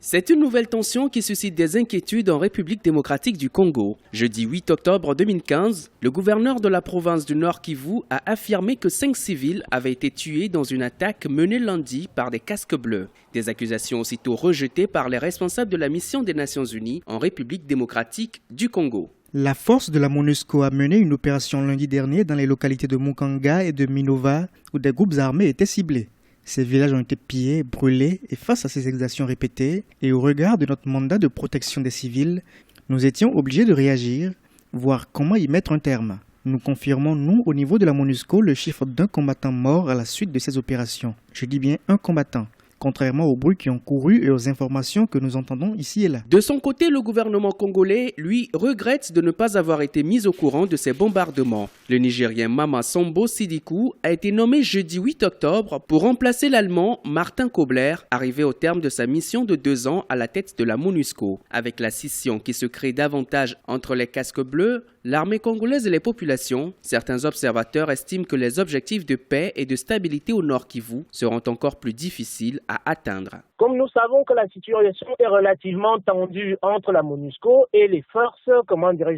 C'est une nouvelle tension qui suscite des inquiétudes en République démocratique du Congo. Jeudi 8 octobre 2015, le gouverneur de la province du Nord Kivu a affirmé que 5 civils avaient été tués dans une attaque menée lundi par des casques bleus. Des accusations aussitôt rejetées par les responsables de la mission des Nations Unies en République démocratique du Congo. La force de la MONUSCO a mené une opération lundi dernier dans les localités de Mukanga et de Minova où des groupes armés étaient ciblés. Ces villages ont été pillés, brûlés et face à ces exactions répétées et au regard de notre mandat de protection des civils, nous étions obligés de réagir, voir comment y mettre un terme. Nous confirmons, nous, au niveau de la MONUSCO, le chiffre d'un combattant mort à la suite de ces opérations. Je dis bien un combattant. Contrairement aux bruits qui ont couru et aux informations que nous entendons ici et là. De son côté, le gouvernement congolais, lui, regrette de ne pas avoir été mis au courant de ces bombardements. Le Nigérien Mama Sambo Sidikou a été nommé jeudi 8 octobre pour remplacer l'Allemand Martin Kobler, arrivé au terme de sa mission de 2 ans à la tête de la MONUSCO. Avec la scission qui se crée davantage entre les casques bleus, l'armée congolaise et les populations, certains observateurs estiment que les objectifs de paix et de stabilité au Nord Kivu seront encore plus difficiles à atteindre. Comme nous savons que la situation est relativement tendue entre la MONUSCO et les forces,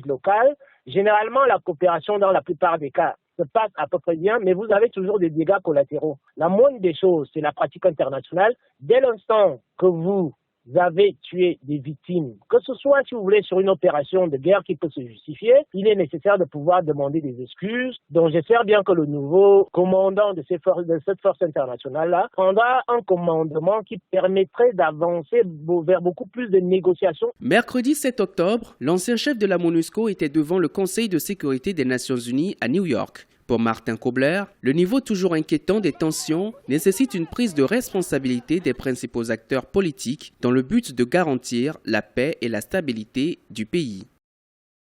locales, généralement la coopération dans la plupart des cas se passe à peu près bien, mais vous avez toujours des dégâts collatéraux. La moindre des choses, c'est la pratique internationale. Dès l'instant que vous avez tué des victimes, que ce soit, si vous voulez, sur une opération de guerre qui peut se justifier, il est nécessaire de pouvoir demander des excuses. Donc j'espère bien que le nouveau commandant de cette force internationale-là prendra un commandement qui permettrait d'avancer vers beaucoup plus de négociations. Mercredi 7 octobre, l'ancien chef de la MONUSCO était devant le Conseil de sécurité des Nations Unies à New York. Pour Martin Kobler, le niveau toujours inquiétant des tensions nécessite une prise de responsabilité des principaux acteurs politiques dans le but de garantir la paix et la stabilité du pays.